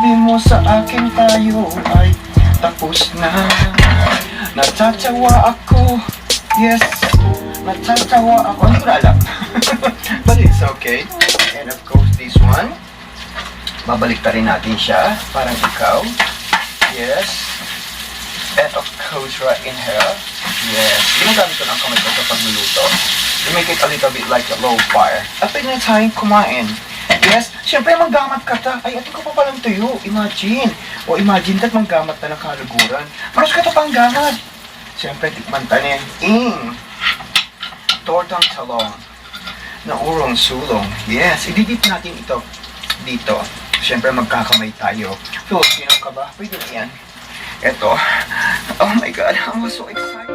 sabi mo sa akin tayo ay tapos na. Natatawa ako, yes, natatawa ako. Hindi ko na alam. But it's okay. And of course this one, babalik rin natin siya, parang ikaw. Yes. And of course right in here. Yes. Ginagamit ko ng kamay ko sa pagluluto. To make it a little bit like a low fire. At pwede na tayong kumain. Yes. Siyempre manggamat ka ta. Ay, ating ko pa palang tuyo. Imagine. O imagine that manggamat na ng kaluguran. Maros ka ta pang gamat. Siyempre tikman tanin. Tortang talong. Na urong sulong. Yes. Ididip natin ito dito. Siyempre magkakamay tayo. Filipino ka ba? Pwede na yan. Eto. Oh my God. I was so excited.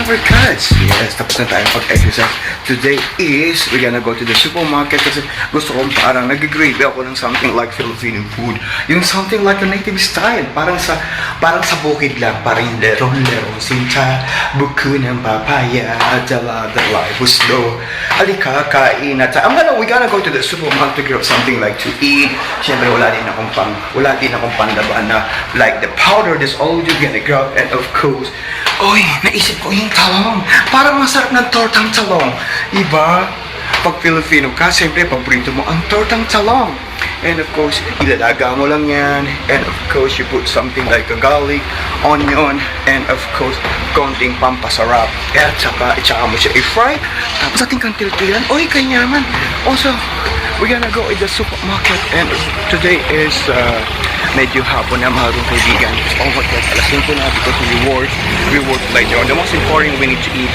Our cuts. Yes, tapos na tayo pag-exercise. Today is, we're gonna go to the supermarket kasi gusto kong parang nag-grade ako ng something like Filipino food. Yung something like a native style. Parang sa bukid lang. Parang yung leron-leron, sinta, buko ng papaya, dala-dala, buslo. Halika, kain na tayo. We're gonna go to the supermarket to grab something like to eat. Siyempre, wala din akong panlaban na like the powder, that's all you're gonna grab. And of course, oy, naisip ko yung talong. Parang masarap ng tortang talong. Iba? Pag Filipino ka, siyempre, paborito mo ang tortang talong. And of course, ilalaga mo lang yan. And of course, you put something like a garlic, onion, and of course, konting pampasarap. At saka mo siya i-fry. Tapos ating kantil-tilan, oy, kanyaman. Also, we're gonna go in the supermarket. And today is medyo hapon na, mga kaibigan. Oh my God, alas 5 na because we work later on. The most important, we need to eat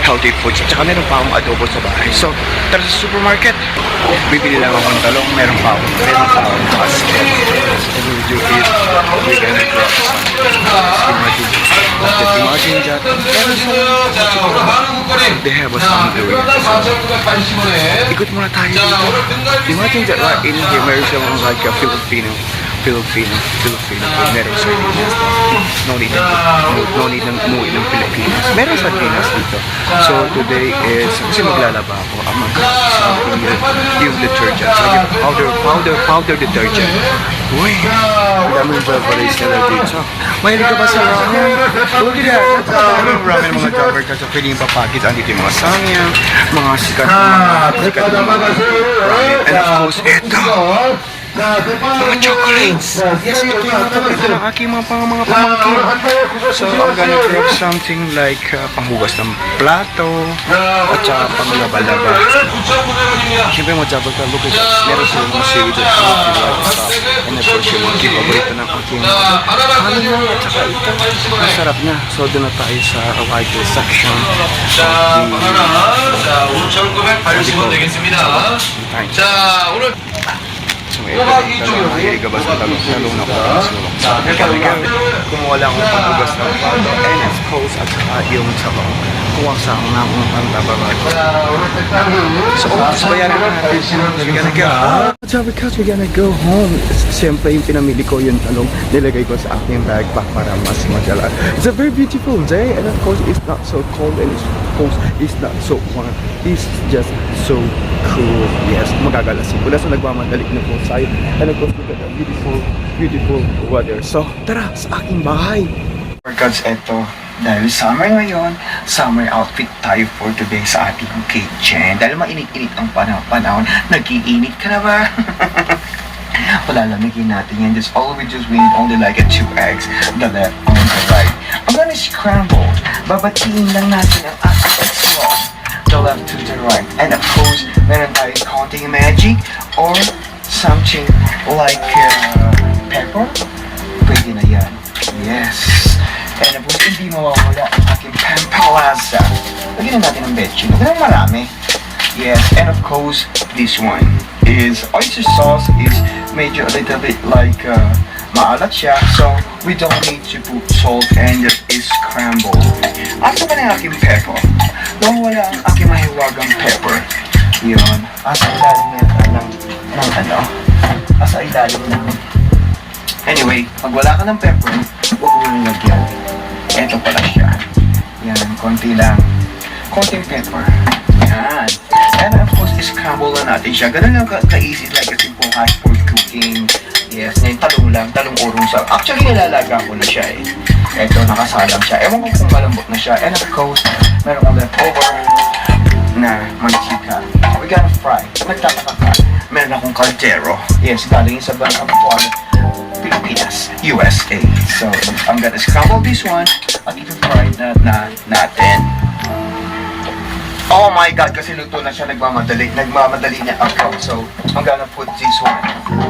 healthy foods. Tsaka meron pa akong adobo sa bahay. So, tara sa supermarket. Bibili lang akong talong. Meron pa akong basket. And we do it. We're gonna grab some. Imagine that. They have a sandwich. Ikot muna tayo dito. Imagine that right in here, meron siyang like a Filipino meron sardinas. No need ng umuwi ng Pilipinas. Meron sardinas dito. So today is, kasi maglalaba ako, ang yung detergent. So powder detergent. Uy, ang daming beverage nila dito. Mahilig ka ba sa ramen? Huwag nila. Ramen ng mga jobber kasi pwedeng papakit. Andito yung mga samyang, mga sikat na ramen. And of course, ito. Mga chocolates! Yes, ito yung aking mga pamangkin. So, I'm gonna grab something like panghugas ng plato at saka panglaba-laba. Siyempre mga jabal ka, look at that. Meron silang mga seaweed at and of course yung mga paborito ng aking at saka ito. Masarap na. So, doon na tayo sa white section. 가주시면 되겠습니다. 자, 오늘 So, ito yung talong. Mahilig ka ba sa talong? Talong na parang sulong. So, kumuha lang akong panghugas ng bato. And of course, at saka yung talong. Kuha sa akong akong pangtababag. So, so bayaran na natin. We're gonna go. So, because we're gonna go home. Siyempre, yung pinamili ko yung talong, nilagay ko sa aking backpack para mas madala. It's a very beautiful day. And of course, it's not so cold. And of course, it's not so warm. It's just so cool. Yes, magagalasin ko na. So, nagmamadali na po tayo. And of course, look at that beautiful, beautiful weather. So, tara sa aking bahay. Workouts, eto. Dahil summer ngayon, summer outfit tayo for today sa ating kitchen. Dahil mainit-init ang panahon, nag-iinit ka na ba? Palalamigin natin yan. Just all we just we need only like 2 eggs, the left and the right. I'm gonna scramble. Babatiin lang natin ang ating eggs raw. The left to the right. And of course, meron tayong counting magic or something like pepper. Pwede na yan. Yes. And of course, hindi mawawala ang aking pampalasa. Lagyan na natin ng betchin. Huwag na marami. Yes. And of course, this one is oyster sauce is medyo a little bit like maalat siya. So, we don't need to put salt and it's scrambled. Asa ba na yung aking pepper? Nawawala ang aking mahiwagang pepper. Yun. Asa ilalim na ng ano? Asa ilalim na. Anyway, pag wala ka ng pepper, huwag mo nang lagyan. Eto pala siya. Yan, konti lang. Konting pepper. Yan. And of course, scramble na natin siya. Ganun lang ka-easy like a simple hash for cooking. Yes, ngayon talong lang, talong urong sa... Actually, nilalaga ko na siya eh. Eto, nakasalang siya. Ewan ko kung malambot na siya. And of course, meron akong leftover na mantika. We gotta fry. Nagtataka ka. Meron akong caldero. Yes, galing sa Bansang Pilipinas, USA. So, I'm gonna scramble this one at ito-fry na natin. Oh my God, kasi luto na siya, nagmamadali niya ako. So, I'm gonna put this one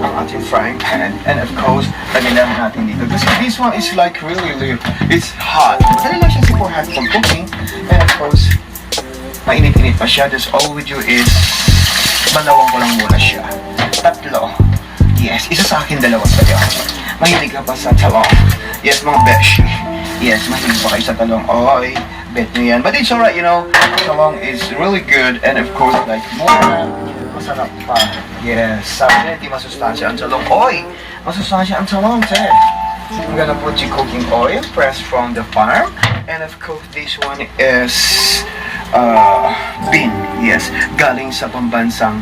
ang ating frying pan. And of course, lagyan lang natin dito. Kasi this one is like really, it's hot. Madali lang siya for hot for cooking. And of course, mainit-init pa siya. Just all we do is, malawang ko lang muna siya. Tatlo. Yes, isa sa akin, dalawa sa'yo. Mahilig ka pa sa talong. Yes, mga besh. Yes, mahilig pa kayo sa talong. Oy, bet nyo yan. But it's alright, you know. Talong is really good. And of course, like, more masarap pa. Yes, sabi na, hindi masustansya ang talong. Oy, masustansya ang talong, sir. I'm gonna put the cooking oil, pressed from the farm. And of course, this one is bean. Yes, galing sa pambansang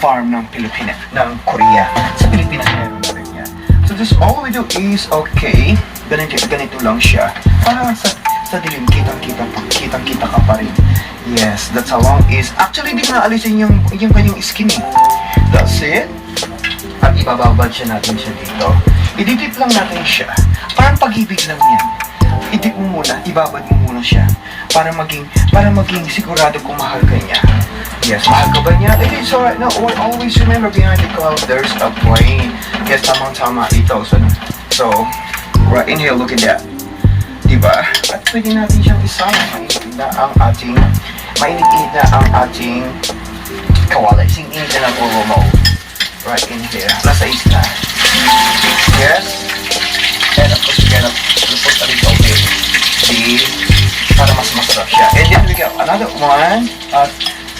farm ng Pilipinas, ng Korea. Sa Pilipinas meron na rin yan. So this all we do is, okay, ganito lang siya. Parang sa dilim, kitang-kita ka pa rin. Yes, that's how long is, actually hindi ko naalisin yung kanyang skin eh. That's it. At ibababad natin siya dito. Ididip lang natin siya. Parang pag-ibig lang yan. Idip mo muna, ibabad mo muna siya. Para maging sigurado kung mahal ka niya. Yes, mahal ka ba niya? It is alright. No, always remember behind the cloud there's a plane. Yes, tamang-tama ito. So, right in here, look at that. Diba? At pwede natin siyang isama. Mainit na ang ating kawalay. Sing-init na ng uro mo. Right in here. Nasa isla. Yes. And of course, we're gonna put a little bit para mas masarap siya. And then we got another one. At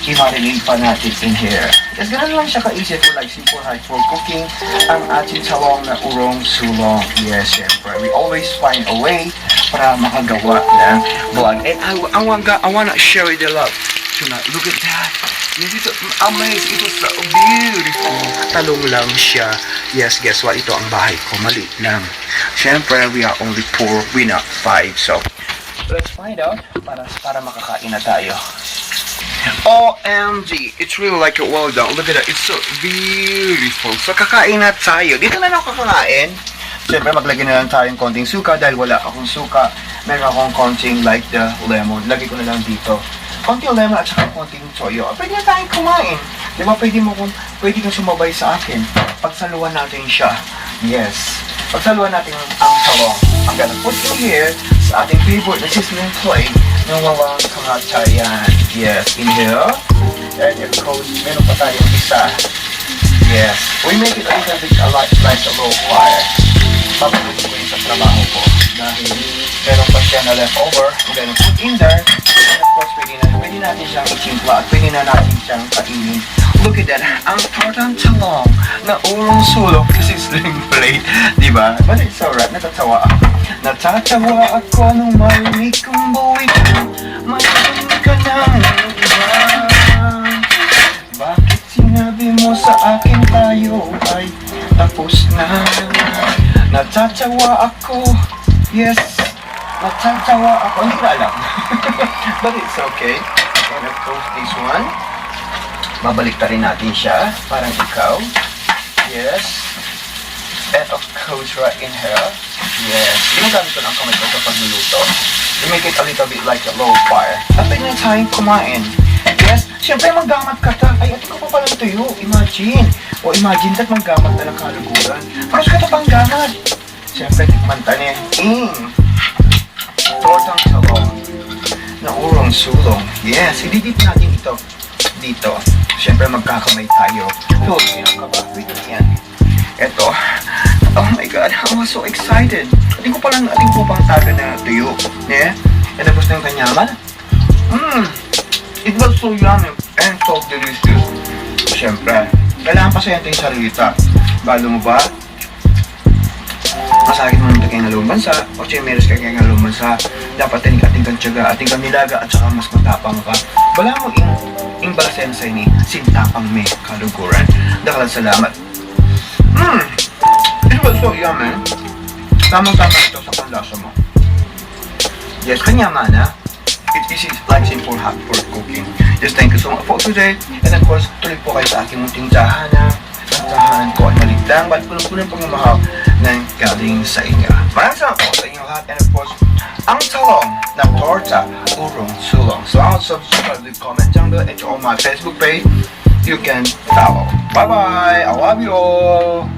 i-marinate pa natin in here. Yes, ganun lang siya ka-easy for like simple high for cooking ang ating talong na urong sulong. Yes, syempre. We always find a way para makagawa ng vlog. And I wanna share with you love tonight. Look at that. Yes, ito, amazing. Ito so beautiful. Talong lang siya. Yes, guess what? Ito ang bahay ko. Maliit lang. Syempre, we are only 4. We're not 5. So, let's find out para makakain na tayo. OMG! It's really like a well done. Look at that. It's so beautiful. So, kakain na tayo. Dito na lang kakain. Siyempre, maglagay na lang tayong konting suka dahil wala akong suka. Meron akong konting like the lemon. Lagay ko na lang dito. Konting lemon at saka konting toyo. Pwede na tayong kumain. Di ba pwede kang sumabay sa akin. Pagsaluan natin siya. Yes. Pagsaluan natin ang talong. I'm gonna put in here sa ating favorite na sizzling plate ng walang kamatayan. Yes, in here. And of course, meron pa tayong isa. Yes. We make it a little bit like a low fire. Papagutin ko yun sa trabaho ko. Dahil meron pa siya na leftover. I'm gonna put in there. And of course, pwede natin siyang ichimpla at pwede na natin siyang kainin. Look at that. Ang tortang talong na urong sulok kasi sling plate. Diba? But it's alright. Natatawa ako. Natatawa ako nung marinig kong buhay ko. Mayroon ka ng iba. Bakit sinabi mo sa akin tayo ay tapos na? Natatawa ako. Yes. Natatawa ako. Hindi ko alam. But it's okay. And of course, this one. Babalik rin natin siya. Parang ikaw. Yes. And of course, right in here. Yes. Ginagamit ko ng kamay ko sa pagluluto. To make it a little bit like a low fire. At pwede na tayong kumain. Yes. Siyempre, maggamat ka ta. Ay, ati ko pa palang tuyo. Imagine. O imagine that maggamat na ng kaluguran. Paros ka ta pang gamat. Siyempre, tikman ta niya. Tortang talong na urong sulong. Yes. Ididip natin ito dito. Siyempre, magkakamay tayo. Filipino ka ba? Wait yan. Eto. Oh my God, I was so excited. Ating ko pang taga na tuyo. Yeah? And tapos na yung kanyaman. It was so yummy and so delicious. Siyempre, kailangan pasayan yung sarita. Balo mo ba? Masakit mo naman kayong halong bansa o siya meron ka kayong halong bansa. Dapat ating kang tiyaga, ating kang nilaga at saka mas matapang ka. Bala mo ing balasen sa ini, sintapang may kaluguran. Dakalan salamat. It was so yummy. Tamang-tama ito sa panlasa mo. Yes, kanya mana. It is like simple hot for cooking. Yes, thank you so much for today. And of course, tuloy po kayo sa aking munting tahanan. Ang tahanan ko ay maligtang. Ba't punong-punong pagmamahal ng galing sa inyo. Maraming salamat po sa inyong lahat. And of course, ang talong na torta, urong sulong. So, I'll subscribe, leave comment down below, and on my Facebook page, you can follow. Bye-bye! I love you all!